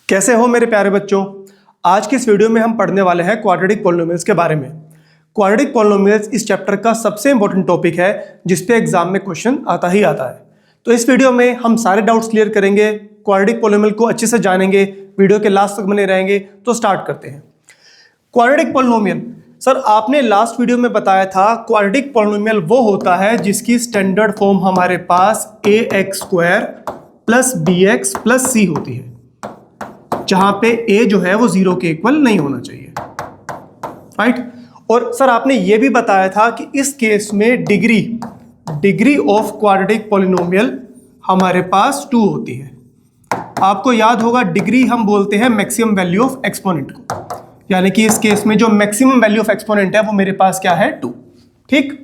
कैसे हो मेरे प्यारे बच्चों। आज की इस वीडियो में हम पढ़ने वाले हैं क्वाड्रेटिक पॉलिनोमियल्स के बारे में। क्वाड्रेटिक पॉलिनोमियल्स इस चैप्टर का सबसे इंपॉर्टेंट टॉपिक है जिस पे एग्जाम में क्वेश्चन आता ही आता है। तो इस वीडियो में हम सारे डाउट्स क्लियर करेंगे, क्वाड्रेटिक पॉलिनोमियल को अच्छे से जानेंगे, वीडियो के लास्ट तक बने रहेंगे। तो स्टार्ट करते हैं। क्वाड्रेटिक पॉलिनोमियल, सर आपने लास्ट वीडियो में बताया था क्वाड्रेटिक पॉलिनोमियल वो होता है जिसकी स्टैंडर्ड फॉर्म हमारे पास ax² plus bx plus c होती है, जहां पे a जो है वो 0 के इक्वल नहीं होना चाहिए, राइट। और सर आपने ये भी बताया था कि इस केस में डिग्री ऑफ क्वाड्रेटिक पॉलिनोमियल हमारे पास 2 होती है। आपको याद होगा डिग्री हम बोलते हैं मैक्सिमम वैल्यू ऑफ एक्सपोनेंट को, यानी कि इस केस में जो मैक्सिमम वैल्यू ऑफ एक्सपोनेंट है वो मेरे पास क्या है 2। ठीक,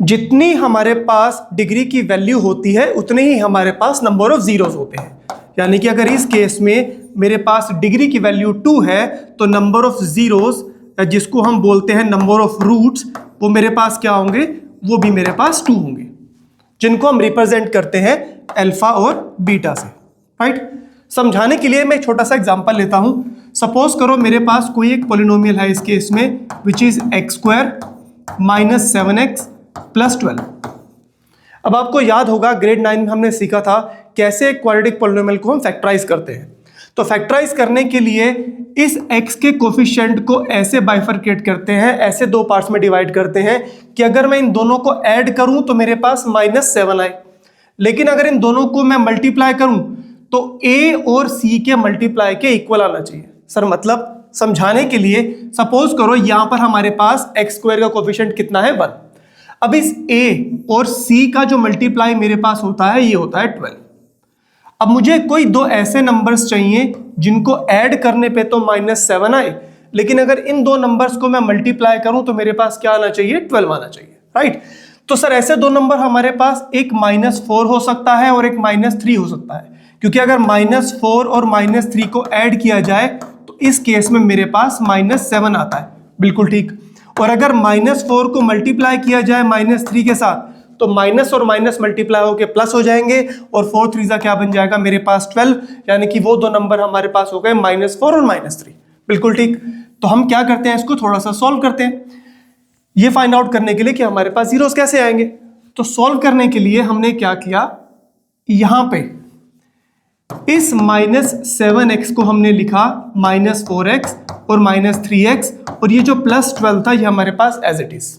जितनी हमारे पास डिग्री की वैल्यू होती है उतने ही हमारे पास नंबर ऑफ जीरोस होते हैं। यानी कि अगर इस केस में मेरे पास डिग्री की वैल्यू 2 है तो नंबर ऑफ जीरोस जिसको हम बोलते हैं नंबर ऑफ रूट्स वो मेरे पास क्या होंगे, वो भी मेरे पास 2 होंगे, जिनको हम रिप्रेजेंट करते हैं अल्फा और बीटा से, राइट। समझाने के लिए मैं एक छोटा सा एग्जांपल लेता हूं। सपोज करो मेरे पास कोई एक पॉलिनोमियल है इस केस में which is x² minus 7x plus 12। अब आपको याद होगा ग्रेड 9 में हमने सीखा था कैसे क्वाड्रेटिक पॉलिनोमियल को हम फैक्टराइज करते हैं। तो फैक्टराइज करने के लिए इस x के कोफिशिएंट को ऐसे बाइफरकेट करते हैं, ऐसे दो पार्ट्स में डिवाइड करते हैं कि अगर मैं इन दोनों को ऐड करूं तो मेरे पास -7 आए, लेकिन अगर इन दोनों को मैं मल्टीप्लाई करूं तो a और c के मल्टीप्लाई के इक्वल आना चाहिए। सर मतलब समझाने के लिए सपोज करो यहां पर हमारे पास x² का कोफिशिएंट कितना है 1। अब इस a और c का जो मल्टीप्लाई मेरे पास होता है ये होता है 12। अब मुझे कोई दो ऐसे नंबर्स चाहिए जिनको ऐड करने पे तो -7 आए, लेकिन अगर इन दो नंबर्स को मैं मल्टीप्लाई करूं तो मेरे पास क्या आना चाहिए 12 आना चाहिए, राइट। तो सर ऐसे दो नंबर हमारे पास एक -4 हो सकता है और एक -3 हो सकता है, क्योंकि अगर -4 और -3 को ऐड किया जाए तो इस केस में मेरे पास -7 आता है, बिल्कुल ठीक। और अगर -4 को मल्टीप्लाई किया जाए -3 के साथ तो माइनस और माइनस मल्टीप्लाई होकर प्लस हो जाएंगे और 4 3 क्या बन जाएगा मेरे पास 12, यानी कि वो दो नंबर हमारे पास हो गए -4 और -3, बिल्कुल ठीक। तो हम क्या करते हैं, इसको थोड़ा सा सॉल्व करते हैं ये फाइंड आउट करने के लिए कि हमारे पास जीरोस कैसे आएंगे। तो सॉल्व करने के लिए हमने क्या किया, यहां पे इस -7x को हमने लिखा -4x और -3x, और ये जो +12 था ये हमारे पास एज इट इज।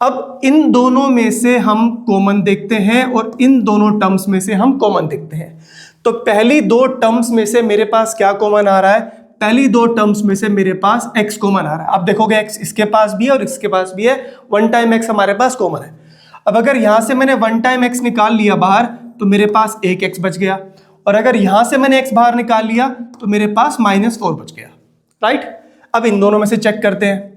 अब इन दोनों में से हम कॉमन देखते हैं और इन दोनों टर्म्स में से हम कॉमन देखते हैं। तो पहली दो टर्म्स में से मेरे पास क्या कॉमन आ रहा है, पहली दो टर्म्स में से मेरे पास x कॉमन आ रहा है। आप देखोगे x इसके पास भी है और इसके पास भी है, 1 टाइम x हमारे पास कॉमन है। अब अगर यहां से मैंने 1 टाइम x निकाल लिया बाहर तो मेरे पास एक x बच गया, और अगर यहां से मैंने x बाहर निकाल लिया तो मेरे पास -4 बच गया, राइट। अब इन दोनों में से चेक करते हैं,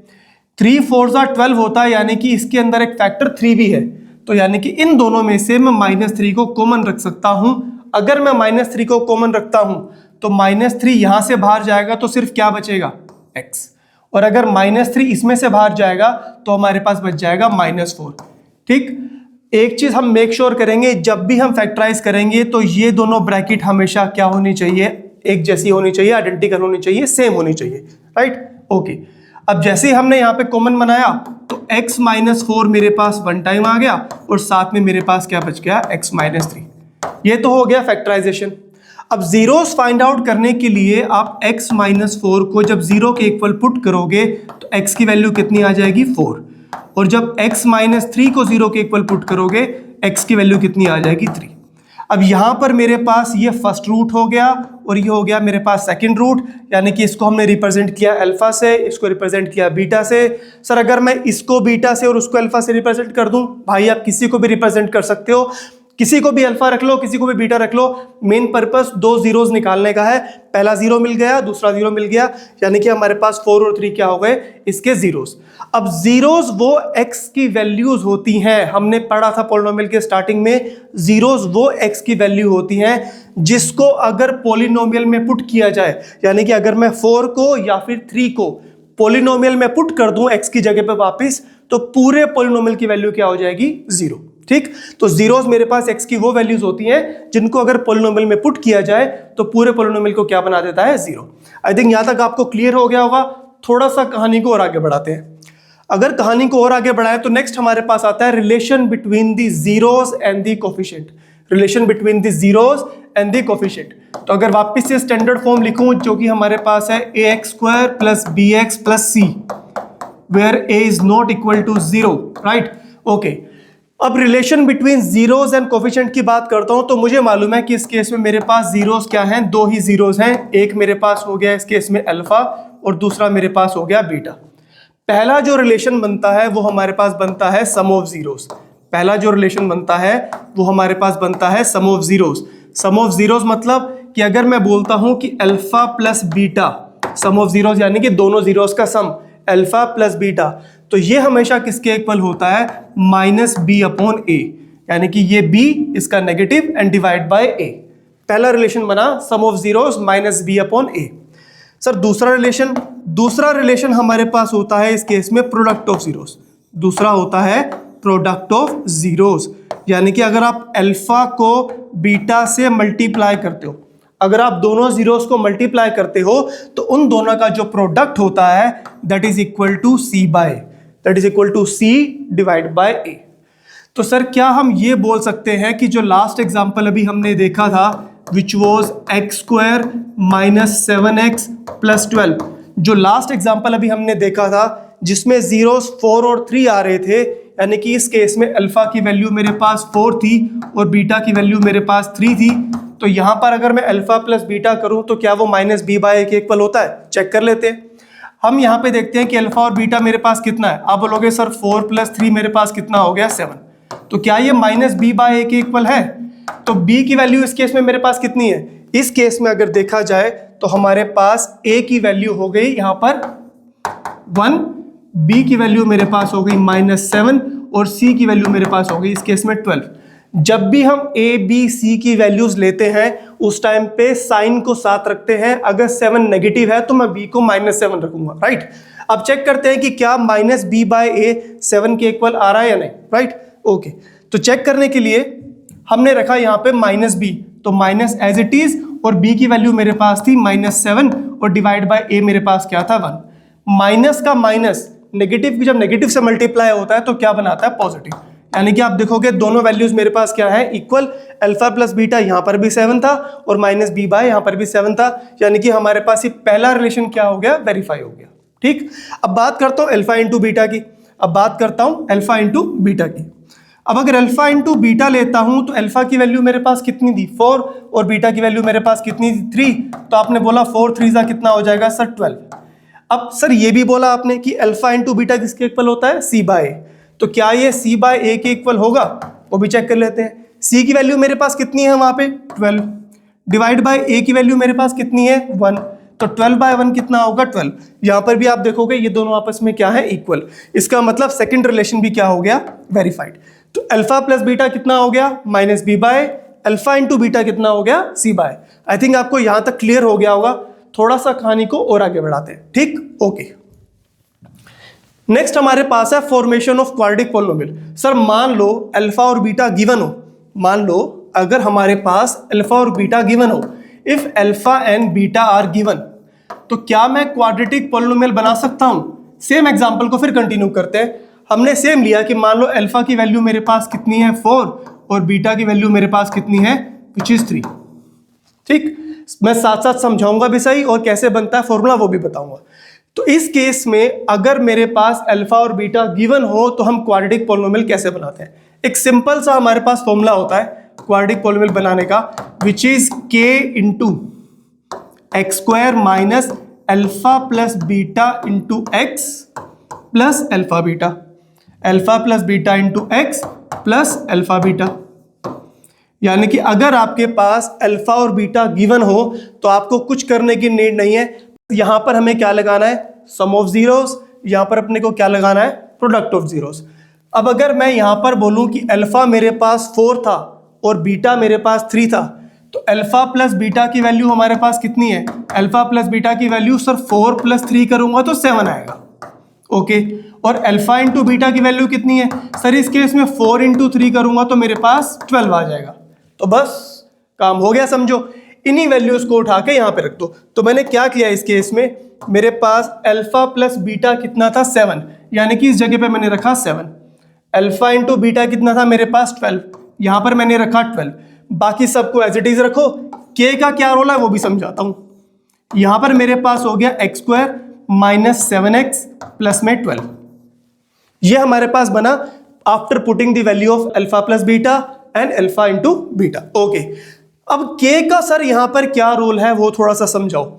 3 4 12 होता है, यानी कि इसके अंदर एक फैक्टर 3 भी है, तो यानी कि इन दोनों में से मैं -3 को कॉमन रख सकता हूं। अगर मैं -3 को कॉमन रखता हूं तो -3 यहां से बाहर जाएगा तो सिर्फ क्या बचेगा x, और अगर -3 इसमें से बाहर जाएगा तो हमारे पास बच जाएगा -4। ठीक, एक चीज हम मेक श्योर करेंगे, जब भी हम फैक्टराइज करेंगे तो ये दोनों ब्रैकेट हमेशा क्या होनी चाहिए, एक जैसी होनी चाहिए, आइडेंटिकल होनी चाहिए, सेम होनी चाहिए, राइट। ओके, अब जैसे ही हमने यहाँ पे कॉमन बनाया तो x -4 मेरे पास 1 टाइम आ गया और साथ में मेरे पास क्या बच गया x -3। ये तो हो गया फैक्टराइजेशन। अब जीरोस फाइंड आउट करने के लिए आप x -4 को जब 0 के इक्वल पुट करोगे तो x की वैल्यू कितनी आ जाएगी 4, और जब x -3 को 0 के इक्वल पुट करोगे x की वैल्यू कितनी आ जाएगी 3। अब यहां पर मेरे पास ये फर्स्ट रूट हो गया और ये हो गया मेरे पास सेकंड रूट, यानी कि इसको हमने रिप्रेजेंट किया अल्फा से, इसको रिप्रेजेंट किया बीटा से। सर अगर मैं इसको बीटा से और उसको अल्फा से रिप्रेजेंट कर दूं, भाई आप किसी को भी रिप्रेजेंट कर सकते हो, किसी को भी अल्फा रख लो, किसी को भी बीटा रख लो, मेन पर्पस दो जीरोस निकालने का है। पहला जीरो मिल गया, दूसरा जीरो मिल गया, यानी कि हमारे पास 4 और 3 क्या हो गए इसके जीरोस। अब जीरोस वो x की वैल्यूज होती हैं, हमने पढ़ा था पॉलिनोमियल के स्टार्टिंग में, जीरोस वो x की वैल्यू होती हैं जिसको अगर पॉलिनोमियल में पुट किया जाए, यानी कि अगर मैं 4 को या फिर 3 को पॉलिनोमियल में पुट कर दूं x की जगह पे वापस, तो पूरे पॉलिनोमियल की वैल्यू क्या हो जाएगी 0, ठीक, तो जीरोस मेरे पास x की वो वैल्यूज होती हैं जिनको अगर पोलिनोमियल में पुट किया जाए तो पूरे पोलिनोमियल को क्या बना देता है, जीरो। आई थिंक यहां तक आपको क्लियर हो गया होगा। थोड़ा सा कहानी को और आगे बढ़ाते हैं। अगर कहानी को और आगे बढ़ाएं तो नेक्स्ट हमारे पास आता है relation between the zeros and the coefficient. Relation between the zeros and the coefficient. तो अगर वापस से स्टैंडर्ड फॉर्म लिखूं जो कि हमारे पास है ax² plus bx plus c where a is not equal to 0, right, okay. अब relation between zeros and coefficient की बात करता हूं तो मुझे मालूम है कि इस केस में मेरे पास जीरोस क्या हैं, दो ही जीरोस हैं। एक मेरे पास हो गया इस केस में अल्फा और दूसरा मेरे पास हो गया बीटा। पहला जो रिलेशन बनता है वो हमारे पास बनता है सम ऑफ जीरोस। पहला जो रिलेशन बनता है वो हमारे पास बनता है sum of zeros. Sum of zeros मतलब कि अगर मैं बोलता हूं कि alpha plus beta, sum of zeros यानी कि दोनों जीरोस का सम अल्फा प्लस बीटा, तो ये हमेशा किसके इक्वल होता है, माइनस बी अपॉन ए, यानी कि ये b इसका negative and divide by a। पहला रिलेशन बना sum of zeros minus B upon A. Sir दूसरा रिलेशन हमारे पास होता है इस केस में प्रोडक्ट ऑफ जीरोस। दूसरा होता है प्रोडक्ट ऑफ जीरोस, यानी कि अगर आप अल्फा को बीटा से मल्टीप्लाई करते हो, अगर आप दोनों जीरोस को मल्टीप्लाई करते हो तो उन दोनों का जो प्रोडक्ट होता है that is equal to c divide by a। तो सर क्या हम ये बोल सकते हैं कि जो लास्ट एग्जांपल अभी हमने देखा था which was x² minus 7x plus 12, जो लास्ट एग्जांपल अभी हमने देखा था जिसमें जीरोस 4 और 3 आ रहे थे, यानी कि इस केस में अल्फा की वैल्यू मेरे पास 4 थी और बीटा की वैल्यू मेरे पास 3 थी। तो यहां पर अगर मैं अल्फा प्लस बीटा करूं तो क्या वो माइनस बी बाय ए के इक्वल होता है, चेक कर लेते हैं। हम यहां पे देखते हैं कि अल्फा और बीटा मेरे पास कितना है। आप बोलोगे सर 4 प्लस 3 मेरे पास कितना हो गया, 7। तो क्या ये माइनस बी बाय ए के इक्वल है? तो b की वैल्यू इस केस में मेरे पास कितनी है? इस केस में अगर देखा जाए तो हमारे पास a की वैल्यू हो गई यहां पर 1, b की वैल्यू मेरे पास हो गई -7 और c की वैल्यू मेरे पास हो गई इस केस में 12। जब भी हम a b c की वैल्यूज लेते हैं उस टाइम पे साइन को साथ रखते हैं। अगर 7 नेगेटिव है तो मैं b को -7 रखूंगा, राइट। अब चेक करते हैं कि क्या माइनस बी बाय ए 7 के इक्वल आ रहा है या नहीं, राइट, ओके। तो चेक करने के लिए हमने रखा यहाँ पे माइनस बी, तो माइनस एज इट इज, और b की वैल्यू मेरे पास थी -7 और डिवाइड बाय a मेरे पास क्या था, 1। माइनस का माइनस नेगेटिव, जब नेगेटिव से मल्टीप्लाई होता है तो क्या बनाता है, पॉजिटिव। यानी कि आप देखोगे दोनों वैल्यूज मेरे पास क्या है, इक्वल। अल्फा प्लस बीटा यहाँ पर भी 7 था और माइनस बी बाय यहाँ पर भी 7 था, यानी कि हमारे पास ये पहला रिलेशन क्या हो गया, वेरीफाई हो गया। ठीक, अब बात करता हूँ अल्फा इंटू बीटा की। अब अगर अल्फा इंटू बीटा लेता हूं तो अल्फा की वैल्यू मेरे पास कितनी थी, 4, और बीटा की वैल्यू मेरे पास कितनी थी, 3। तो आपने बोला 4 3 कितना हो जाएगा सर, 12। अब सर ये भी बोला आपने कि अल्फा इंटू बीटा किसके इक्वल होता है, c बाय ए। तो क्या ये c बाय ए के इक्वल होगा, वो भी चेक कर लेते हैं। c की वैल्यू मेरे पास कितनी है वहां पे, 12, डिवाइड बाय a की वैल्यू मेरे पास कितनी है, 1। तो 12 बाय 1 कितना होगा, 12। यहां पर भी आप देखोगे ये दोनों आपस में क्या है, इक्वल। इसका मतलब सेकंड रिलेशन भी क्या हो गया, वेरीफाइड। तो अल्फा प्लस बीटा कितना हो गया, minus b by, alpha into beta कितना हो गया, सी बाय। आई थिंक आपको यहां तक क्लियर हो गया होगा। थोड़ा सा कहानी को और आगे बढ़ाते हैं, ठीक, ओके। नेक्स्ट हमारे पास है formation of quadratic polynomial. Sir मान लो अल्फा और बीटा गिवन हो, मान लो अगर हमारे पास अल्फा और बीटा गिवन हो, if alpha and beta are given, तो क्या मैं क्वाड्रेटिक पॉलिनोमियल बना सकता हूं? सेम एग्जांपल को फिर कंटिन्यू करते हैं। हमने सेम लिया कि मान लो अल्फा की वैल्यू मेरे पास कितनी है, 4, और बीटा की वैल्यू मेरे पास कितनी है, विच इज 3। ठीक, मैं साथ साथ समझाऊंगा भी सही और कैसे बनता है फॉर्मूला वो भी बताऊंगा। तो इस केस में अगर मेरे पास अल्फा और बीटा गिवन हो तो हम क्वाड्रेटिक पॉलिनोमियल कैसे बनाते हैं? एक सिंपल सा हमारे पास फॉर्मूला होता है क्वाड्रेटिक पॉलिनोमियल बनाने का, which is k into x square minus alpha plus beta into x plus alpha beta, alpha plus beta into x plus alpha beta. यानी कि अगर आपके पास अल्फा और बीटा गिवन हो तो आपको कुछ करने की नीड नहीं है। यहां पर हमें क्या लगाना है, सम ऑफ जीरोस, यहां पर अपने को क्या लगाना है, प्रोडक्ट ऑफ जीरोस। अब अगर मैं यहां पर बोलूं कि अल्फा मेरे पास 4 था और बीटा मेरे पास 3 था, तो अल्फा प्लस बीटा की वैल्यू हमारे पास कितनी है, अल्फा प्लस बीटा की वैल्यू सर 4 प्लस 3 करूंगा तो 7 आएगा, ओके। और अल्फा इंटू बीटा की वैल्यू कितनी है सर? इस केस में 4 इंटू 3 करूंगा तो मेरे पास 12 आ जाएगा। तो बस काम हो गया, समझो। इन्हीं वैल्यूज को उठा के यहाँ पे रख दो। तो मैंने क्या किया इस केस में, मेरे पास अल्फा प्लस बीटा कितना था? 7, यानी कि इस जगह पे मैंने रखा 7। अल्फा इंटू बीटा कितना था मेरे पास? 12, यहाँ पर मैंने रखा 12। बाकी सबको एज इट इज रखो। के का क्या रोल है वो भी समझाता हूँ। यहाँ पर मेरे पास हो गया x² माइनस 7x प्लस में 12। ये हमारे पास बना after putting the value of alpha plus beta and alpha into beta. Okay, अब के का सर यहां पर क्या रोल है वो थोड़ा सा समझाओ।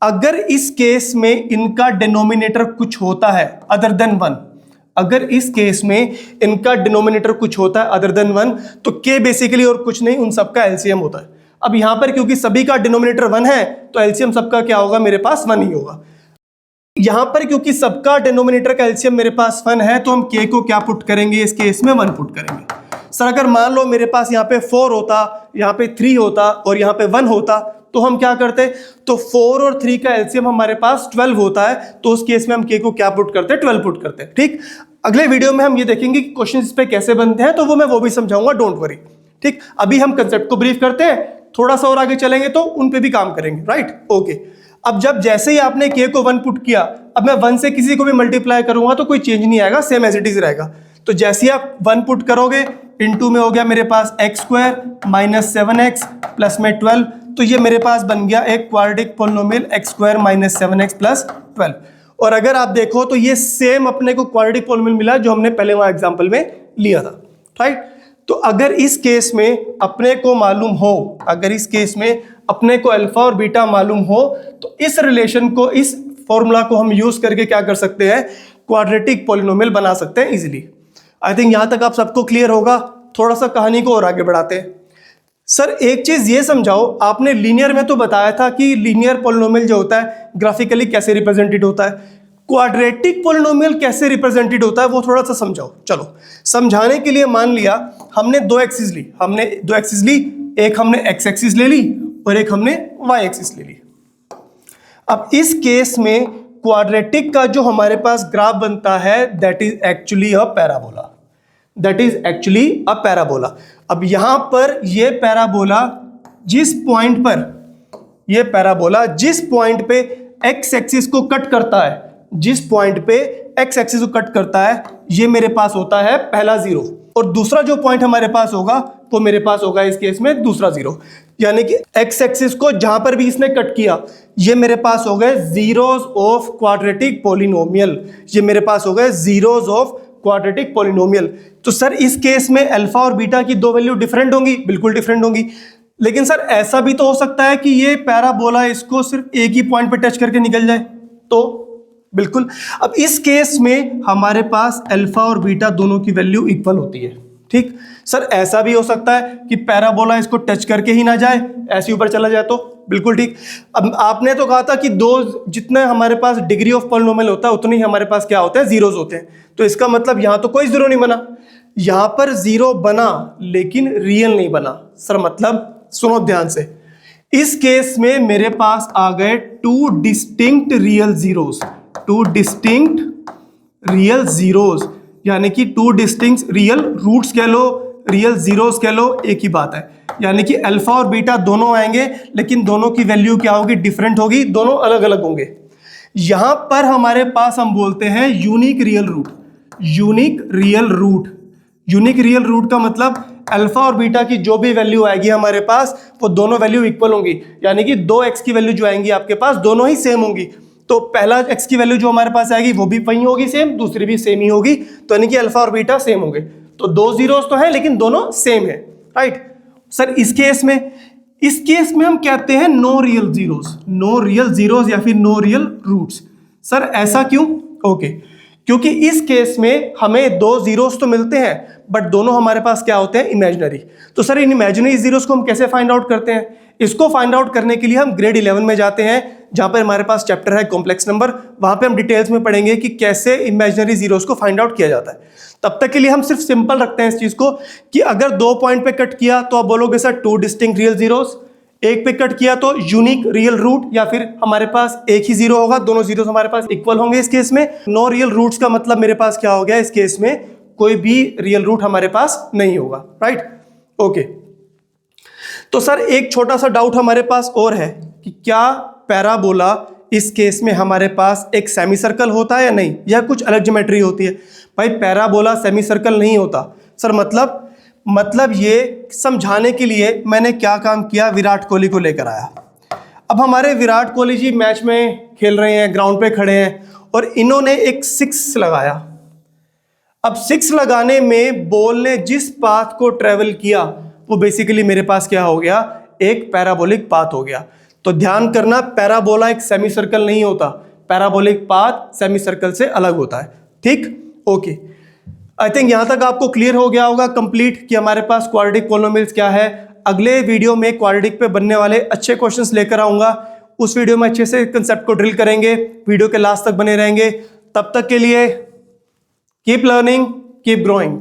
अगर इस केस में इनका डिनोमिनेटर कुछ होता है अदर देन 1, अगर इस केस में इनका डिनोमिनेटर कुछ होता है अदर देन 1, तो के बेसिकली और कुछ नहीं, उन सबका एलसीएम होता है। अब यहां पर क्योंकि सभी का डिनोमिनेटर 1 है तो एलसीएम सबका क्या होगा? मेरे पास 1 ही होगा। यहां पर क्योंकि सबका डिनोमिनेटर का एलसीएम मेरे पास 1 है तो हम के को क्या पुट करेंगे? इस केस में 1 पुट करेंगे। सर अगर मान लो मेरे पास यहाँ पे 4 होता, यहाँ पे 3 होता और यहाँ पे 1 होता तो हम क्या करते? तो 4 और 3 का एलसीएम हमारे पास 12 होता है, तो उस केस में हम के को क्या पुट करते? 12 पुट करते हैं। ठीक, अगले वीडियो में हम ये देखेंगे कि क्वेश्चन इस पे कैसे बनते हैं, तो वो भी समझाऊंगा, डोंट वरी। ठीक, अभी हम कंसेप्ट को ब्रीफ करते हैं, थोड़ा सा और आगे चलेंगे तो उन पे भी काम करेंगे। Right, okay. अब जब जैसे ही आपने के को 1 पुट किया, अब मैं 1 से किसी को भी मल्टीप्लाई करूंगा तो कोई चेंज नहीं आएगा, सेम एज इट इज रहेगा। तो जैसे ही आप 1 पुट करोगे, इनटू में हो गया मेरे पास x² माइनस 7x प्लस में 12, तो ये मेरे पास बन गया एक quadratic polynomial x² minus 7x plus 12। और अगर आप देखो तो ये सेम अपने को क्वाड्रेटिक पोलिनोमियल मिला जो हमने पहले वहां एग्जांपल में लिया था। राइट, तो अगर इस केस में अपने को मालूम हो, अगर इस केस में अपने को अल्फा और बीटा मालूम हो, तो इस रिलेशन को, इस फॉर्मूला को हम यूज करके क्या कर सकते हैं? क्वाड्रेटिक पोलिनोमियल बना सकते हैं इजीली। आई थिंक यहां तक आप सबको क्लियर होगा। थोड़ा सा कहानी को और आगे बढ़ाते हैं। सर एक चीज ये समझाओ, आपने लीनियर में तो बताया था कि लीनियर पोलिनोमियल जो होता है ग्राफिकली कैसे रिप्रेजेंटेड होता है, क्वाड्रेटिक पोलिनोमियल कैसे रिप्रेजेंटेड होता है वो थोड़ा सा समझाओ। चलो, समझाने के लिए मान लिया हमने 2 एक्सिस ली, एक हमने x एक्सिस ले ली और एक हमने y एक्सिस ले ली। अब इस केस में क्वाड्रेटिक का जो हमारे पास ग्राफ बनता है that is actually a parabola, that is actually a parabola. अब यहां पर ये पैराबोला जिस पॉइंट पर, ये पैराबोला जिस पॉइंट पे x एक्सिस को कट करता है, जिस पॉइंट पे x एक्सिस को कट करता है, ये मेरे पास होता है पहला 0, और दूसरा जो पॉइंट हमारे पास होगा वो मेरे पास होगा इस केस में दूसरा 0। यानी कि x एक्सिस को जहां पर भी इसने कट किया, ये मेरे पास हो गए जीरोस ऑफ क्वाड्रेटिक पोलिनोमियल, ये मेरे पास हो गए जीरोस ऑफ क्वाड्रेटिक पोलिनोमियल। तो सर इस केस में अल्फा और बीटा की 2 वैल्यू डिफरेंट होंगी, बिल्कुल डिफरेंट होंगी। लेकिन सर ऐसा भी तो हो सकता है कि ये पैराबोला इसको सिर्फ एक ही पॉइंट पे टच करके निकल जाए, तो बिल्कुल। अब इस केस में हमारे पास अल्फा और बीटा दोनों की वैल्यू इक्वल होती है। ठीक, सर ऐसा भी हो सकता है कि पैराबोला इसको टच करके ही ना जाए, ऐसे ऊपर चला जाए, तो बिल्कुल ठीक। अब आपने तो कहा था कि जितने हमारे पास डिग्री ऑफ पॉलिनोमियल होता है उतने ही हमारे पास क्या होते हैं? जीरोस होते हैं। तो इसका मतलब यहां तो कोई जीरो नहीं बना, यहां पर जीरो बना लेकिन रियल नहीं बना। सर मतलब सुनो ध्यान से, इस केस में मेरे पास आ गए 2 distinct real zeros, 2 distinct real zeros, यानी कि 2 डिस्टिंक्ट रियल रूट्स कह लो, रियल जीरोस कह लो, एक ही बात है। यानी कि अल्फा और बीटा दोनों आएंगे लेकिन दोनों की वैल्यू क्या होगी? डिफरेंट होगी, दोनों अलग अलग होंगे। यहां पर हमारे पास हम बोलते हैं unique real root, unique real root. Unique real root का मतलब अल्फा और बीटा की जो भी वैल्यू आएगी हमारे पास वो दोनों वैल्यू इक्वल होंगी, यानी कि 2x की वैल्यू जो आएंगी आपके पास दोनों ही सेम होंगी। तो पहला x की वैल्यू जो हमारे पास आएगी वो भी वही होगी सेम, दूसरी भी सेम ही होगी, तो यानी कि अल्फा और बीटा सेम होंगे। तो 2 जीरोस तो है लेकिन दोनों सेम है। राइट सर, इस केस में हम कहते हैं no real zeros, no real zeros या फिर नो रियल रूट्स। सर ऐसा क्यों? ओके, क्योंकि इस केस में हमें 2 जीरोस तो मिलते हैं बट दोनों हमारे पास क्या होते हैं? इमेजिनरी। तो सर इन इमेजिनरी जीरोस को हम कैसे फाइंड आउट करते हैं? इसको फाइंड आउट करने के लिए हम ग्रेड 11 में जाते हैं, जहां पर हमारे पास चैप्टर है कॉम्प्लेक्स नंबर, वहां पे हम डिटेल्स में पढ़ेंगे कि कैसे इमेजिनरी जीरोस को फाइंड आउट किया जाता है। तब तक के लिए हम सिर्फ सिंपल रखते हैं इस चीज को कि अगर 2 पॉइंट पे कट किया तो आप बोलोगे सर 2 डिस्टिंक्ट रियल जीरोस, एक पे कट किया तो यूनिक रियल रूट, या फिर हमारे पास एक ही जीरो होगा, दोनों जीरोस हमारे पास इक्वल होंगे इस केस में। नो रियल रूट्स का मतलब मेरे पास क्या हो गया इस केस में, कोई भी रियल रूट हमारे पास नहीं होगा, राइट। ओके, तो सर एक छोटा सा डाउट हमारे पास और है कि क्या पैराबोला इस केस में हमारे पास एक सेमी सर्कल होता है या नहीं, या कुछ अलग ज्योमेट्री होती है। भाई पैराबोला सेमी सर्कल नहीं होता सर। मतलब ये समझाने के लिए मैंने क्या काम किया, विराट कोहली को लेकर आया। अब हमारे विराट कोहली जी मैच में खेल रहे हैं, ग्राउंड पे खड़े हैं, और इन्होंने एक 6 लगाया। अब 6 लगाने में बॉल ने जिस पाथ को ट्रेवल किया वो बेसिकली मेरे पास क्या हो गया, एक पैराबोलिक पाथ हो गया। तो ध्यान करना, पैराबोला एक सेमी सर्कल नहीं होता, पैराबोलिक पाथ सेमी सर्कल से अलग होता है, ठीक। ओके, आई थिंक यहां तक आपको क्लियर हो गया होगा कंप्लीट कि हमारे पास क्वाड्रेटिक पॉलिनोमियल्स क्या है। अगले वीडियो में क्वाड्रेटिक पे बनने वाले अच्छे क्वेश्चंस लेकर आऊंगा। उस वीडियो में अच्छे से कंसेप्ट को ड्रिल करेंगे, वीडियो के लास्ट तक बने रहेंगे। तब तक के लिए कीप लर्निंग, कीप ग्रोइंग।